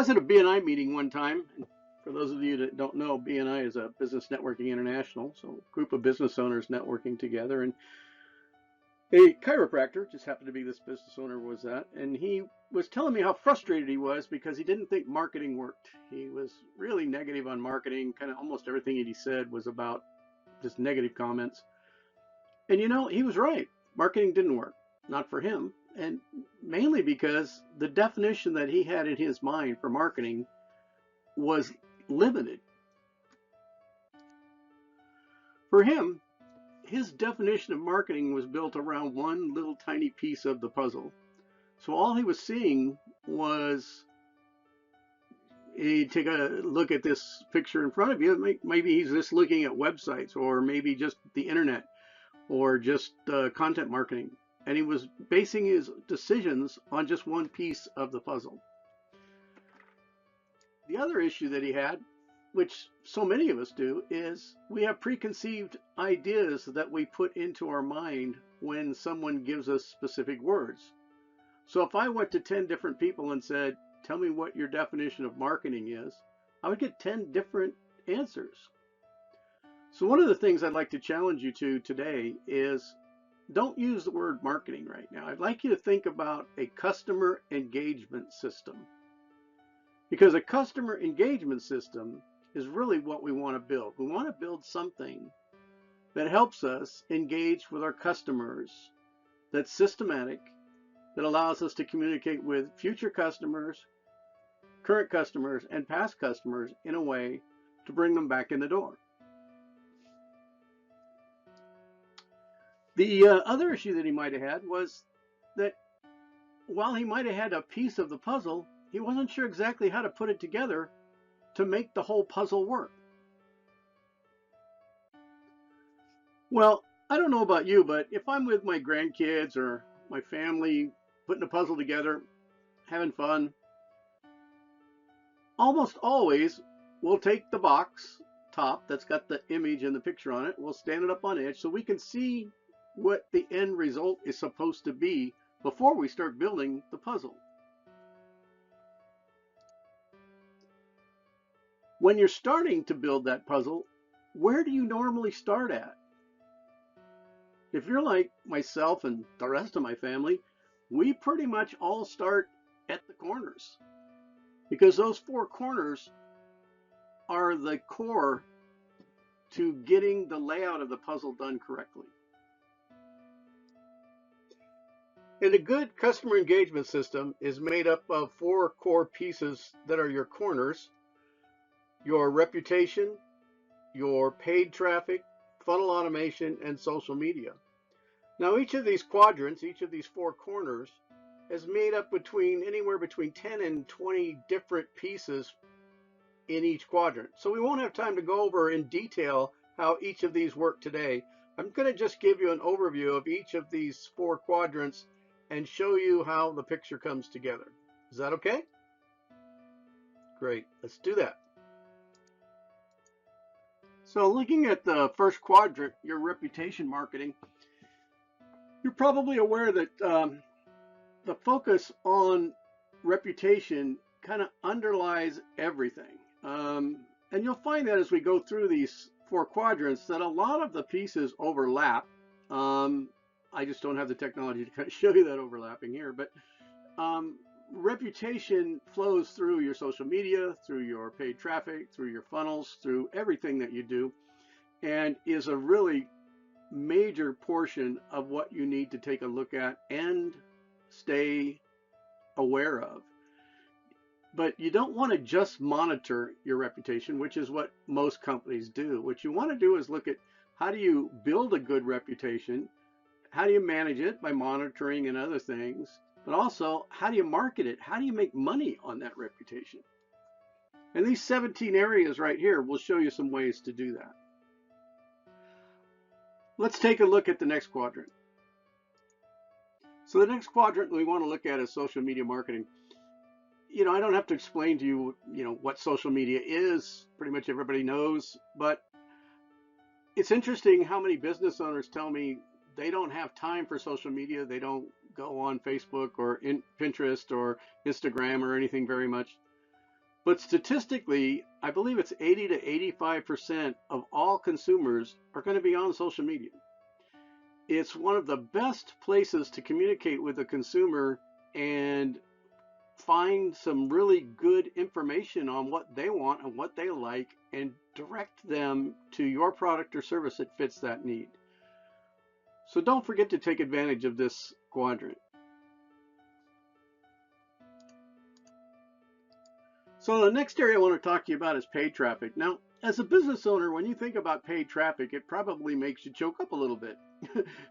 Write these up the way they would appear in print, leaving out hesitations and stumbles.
was at a BNI meeting one time. And for those of you that don't know, BNI is a Business Networking International, so a group of business owners networking together. And a chiropractor, just happened to be this business owner, was that, and he was telling me how frustrated he was because he didn't think marketing worked. He was really negative on marketing. Kind of almost everything he said was about just negative comments. And he was right. Marketing didn't work, not for him, and mainly because the definition that he had in his mind for marketing was limited. For him, his definition of marketing was built around one little tiny piece of the puzzle. So all he was seeing was, take a look at this picture in front of you. Maybe he's just looking at websites, or maybe just the internet, or just content marketing. And he was basing his decisions on just one piece of the puzzle. The other issue that he had, which so many of us do, is we have preconceived ideas that we put into our mind when someone gives us specific words. So if I went to 10 different people and said, tell me what your definition of marketing is, I would get 10 different answers. So one of the things I'd like to challenge you to today is don't use the word marketing right now. I'd like you to think about a customer engagement system, because a customer engagement system is really what we want to build. We want to build something that helps us engage with our customers, that's systematic, that allows us to communicate with future customers, current customers, and past customers in a way to bring them back in the door. The other issue that he might have had was that while he might have had a piece of the puzzle, he wasn't sure exactly how to put it together to make the whole puzzle work. Well, I don't know about you, but if I'm with my grandkids or my family putting a puzzle together, having fun, almost always we'll take the box top that's got the image and the picture on it, we'll stand it up on edge so we can see what the end result is supposed to be before we start building the puzzle. When you're starting to build that puzzle, where do you normally start at? If you're like myself and the rest of my family, we pretty much all start at the corners, because those four corners are the core to getting the layout of the puzzle done correctly. And a good customer engagement system is made up of four core pieces that are your corners: your reputation, your paid traffic, funnel automation, and social media. Now, each of these quadrants, each of these four corners, is made up anywhere between 10 and 20 different pieces in each quadrant. So we won't have time to go over in detail how each of these work today. I'm going to just give you an overview of each of these four quadrants and show you how the picture comes together. Is that okay? Great, let's do that. So looking at the first quadrant, your reputation marketing, you're probably aware that the focus on reputation kind of underlies everything. And you'll find that as we go through these four quadrants that a lot of the pieces overlap. I just don't have the technology to kind of show you that overlapping here, but reputation flows through your social media, through your paid traffic, through your funnels, through everything that you do, and is a really major portion of what you need to take a look at and stay aware of. But you don't want to just monitor your reputation, which is what most companies do. What you want to do is look at how do you build a good reputation, how do you manage it by monitoring and other things, but also how do you market it, how do you make money on that reputation. And these 17 areas right here will show you some ways to do that. Let's take a look at the next quadrant. So the next quadrant we want to look at is social media marketing. I don't have to explain to you, what social media is. Pretty much everybody knows, but it's interesting how many business owners tell me they don't have time for social media. They don't go on Facebook or Pinterest or Instagram or anything very much. But statistically, I believe it's 80 to 85% of all consumers are going to be on social media. It's one of the best places to communicate with the consumer and find some really good information on what they want and what they like and direct them to your product or service that fits that need. So don't forget to take advantage of this quadrant. So the next area I want to talk to you about is paid traffic. Now, as a business owner, when you think about paid traffic, it probably makes you choke up a little bit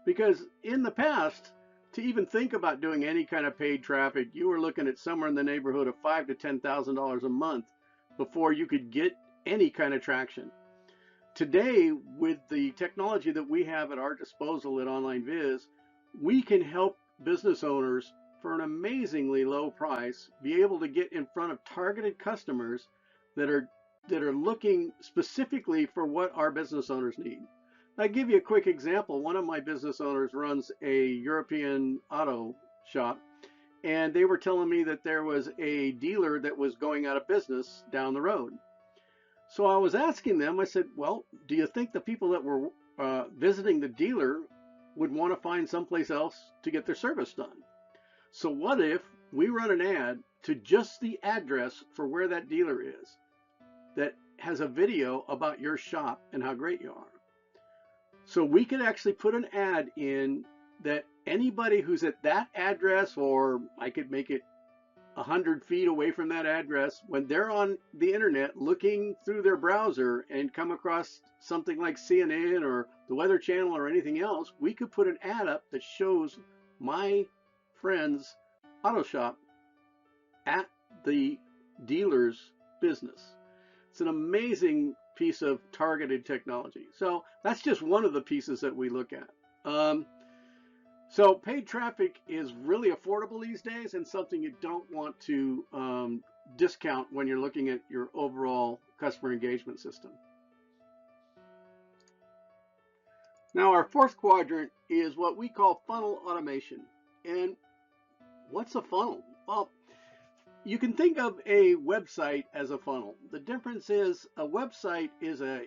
because in the past, to even think about doing any kind of paid traffic, you were looking at somewhere in the neighborhood of $5,000 to $10,000 a month before you could get any kind of traction. Today, with the technology that we have at our disposal at OnlineViz, we can help business owners for an amazingly low price be able to get in front of targeted customers that are looking specifically for what our business owners need. I'll give you a quick example. One of my business owners runs a European auto shop, and they were telling me that there was a dealer that was going out of business down the road. So I was asking them, I said, well, do you think the people that were visiting the dealer would want to find someplace else to get their service done? So what if we run an ad to just the address for where that dealer is that has a video about your shop and how great you are? So we could actually put an ad in that anybody who's at that address, or I could make it 100 feet away from that address, when they're on the internet looking through their browser and come across something like CNN or the Weather Channel or anything else, we could put an ad up that shows my friend's auto shop at the dealer's business. It's an amazing piece of targeted technology. So that's just one of the pieces that we look at. So paid traffic is really affordable these days and something you don't want to discount when you're looking at your overall customer engagement system. Now our fourth quadrant is what we call funnel automation. And what's a funnel? Well, you can think of a website as a funnel. The difference is a website is a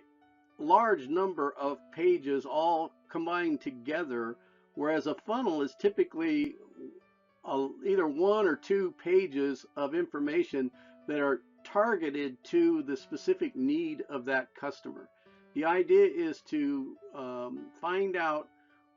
large number of pages all combined together, whereas a funnel is typically either one or two pages of information that are targeted to the specific need of that customer. The idea is to find out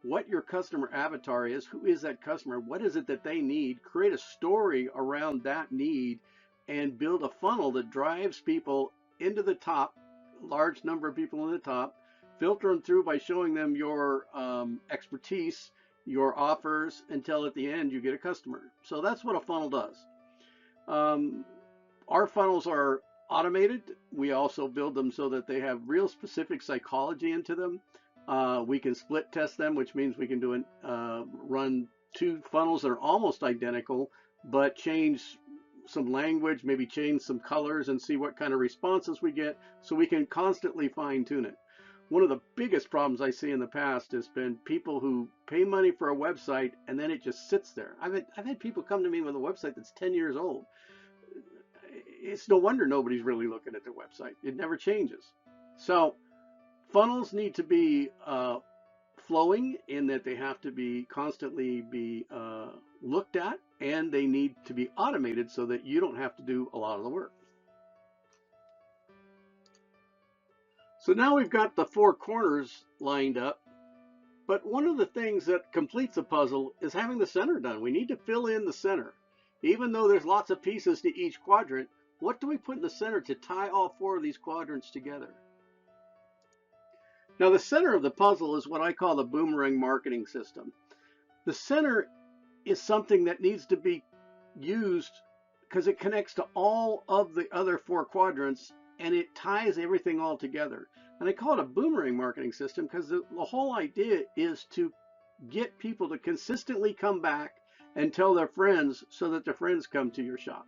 what your customer avatar is, who is that customer, what is it that they need, create a story around that need, and build a funnel that drives people into the top, large number of people in the top, filter them through by showing them your expertise, your offers, until at the end you get a customer. So that's what a funnel does. Our funnels are automated. We also build them so that they have real specific psychology into them. We can split test them, which means we can run two funnels that are almost identical, but change some language, maybe change some colors, and see what kind of responses we get, so we can constantly fine tune it. One of the biggest problems I see in the past has been people who pay money for a website and then it just sits there. I've had people come to me with a website that's 10 years old. It's no wonder nobody's really looking at their website. It never changes. So funnels need to be flowing in that they have to be constantly looked at, and they need to be automated so that you don't have to do a lot of the work. So now we've got the four corners lined up, but one of the things that completes the puzzle is having the center done. We need to fill in the center. Even though there's lots of pieces to each quadrant, what do we put in the center to tie all four of these quadrants together? Now the center of the puzzle is what I call the boomerang marketing system. The center is something that needs to be used because it connects to all of the other four quadrants and it ties everything all together. And I call it a boomerang marketing system because the whole idea is to get people to consistently come back and tell their friends so that their friends come to your shop.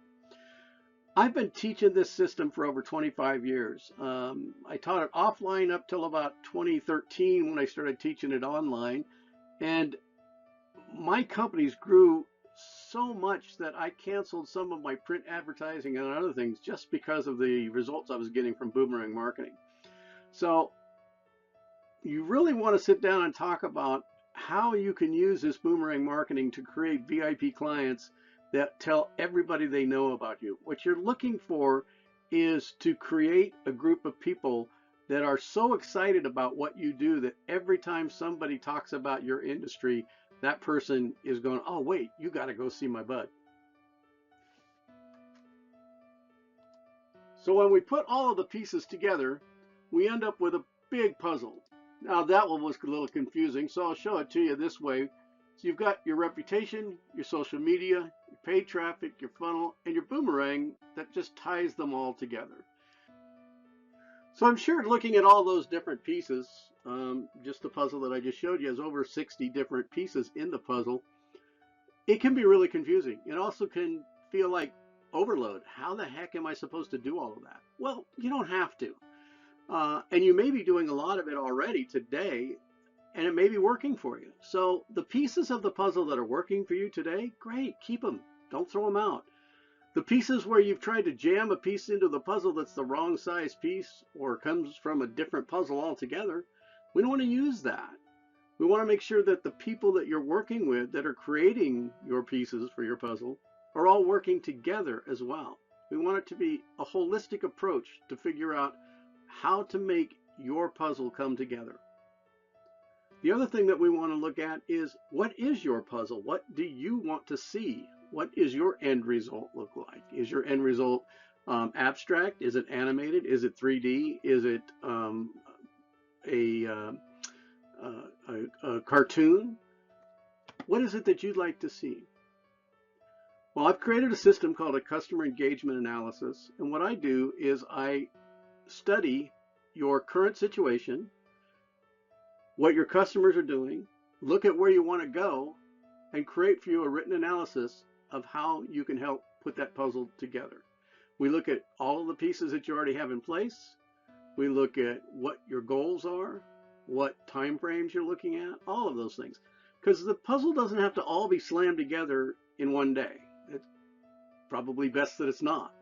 I've been teaching this system for over 25 years. I taught it offline up till about 2013 when I started teaching it online. And my companies grew so much that I canceled some of my print advertising and other things just because of the results I was getting from boomerang marketing. So you really want to sit down and talk about how you can use this boomerang marketing to create VIP clients that tell everybody they know about you. What you're looking for is to create a group of people that are so excited about what you do that every time somebody talks about your industry, that person is going, oh, wait, you got to go see my bud. So when we put all of the pieces together, we end up with a big puzzle. Now that one was a little confusing, so I'll show it to you this way. So you've got your reputation, your social media, your paid traffic, your funnel, and your boomerang that just ties them all together. So I'm sure looking at all those different pieces, just the puzzle that I just showed you has over 60 different pieces in the puzzle. It can be really confusing. It also can feel like overload. How the heck am I supposed to do all of that? Well, you don't have to. And you may be doing a lot of it already today, and it may be working for you. So the pieces of the puzzle that are working for you today, great, keep them. Don't throw them out. The pieces where you've tried to jam a piece into the puzzle that's the wrong size piece or comes from a different puzzle altogether, we don't want to use that. We want to make sure that the people that you're working with that are creating your pieces for your puzzle are all working together as well. We want it to be a holistic approach to figure out how to make your puzzle come together. The other thing that we want to look at is, what is your puzzle? What do you want to see? What is your end result look like? Is your end result abstract? Is it animated? Is it 3D? Is it a cartoon? What is it that you'd like to see? Well, I've created a system called a customer engagement analysis, and what I do is I study your current situation, what your customers are doing, look at where you want to go, and create for you a written analysis of how you can help put that puzzle together. We look at all of the pieces that you already have in place. We look at what your goals are, what time frames you're looking at, all of those things. Because the puzzle doesn't have to all be slammed together in one day. It's probably best that it's not.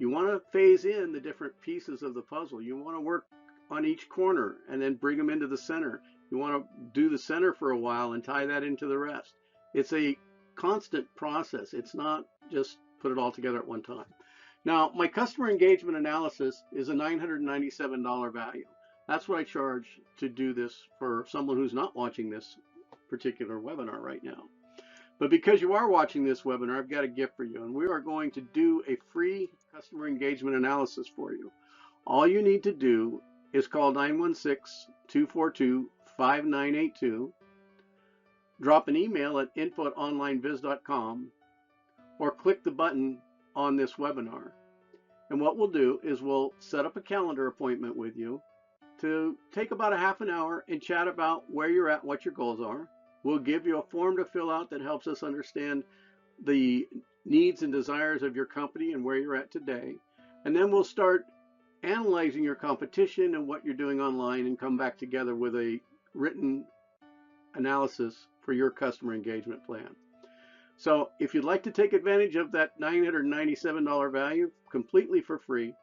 You want to phase in the different pieces of the puzzle. You want to work on each corner and then bring them into the center. You want to do the center for a while and tie that into the rest. It's a constant process. It's not just put it all together at one time. Now, my customer engagement analysis is a $997 value. That's what I charge to do this for someone who's not watching this particular webinar right now. But because you are watching this webinar, I've got a gift for you, and we are going to do a free customer engagement analysis for you. All you need to do is call 916-242-5982, drop an email at info@onlineviz.com, or click the button on this webinar. And what we'll do is we'll set up a calendar appointment with you to take about a half an hour and chat about where you're at, what your goals are. We'll give you a form to fill out that helps us understand the needs and desires of your company and where you're at today. And then we'll start analyzing your competition and what you're doing online and come back together with a written analysis for your customer engagement plan. So if you'd like to take advantage of that $997 value completely for free,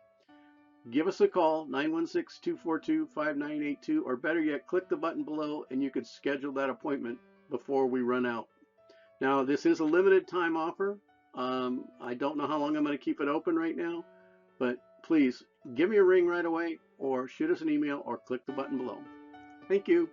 give us a call, 916-242-5982, or better yet, click the button below and you can schedule that appointment before we run out. Now, this is a limited time offer. I don't know how long I'm going to keep it open right now, but please give me a ring right away or shoot us an email or click the button below. Thank you.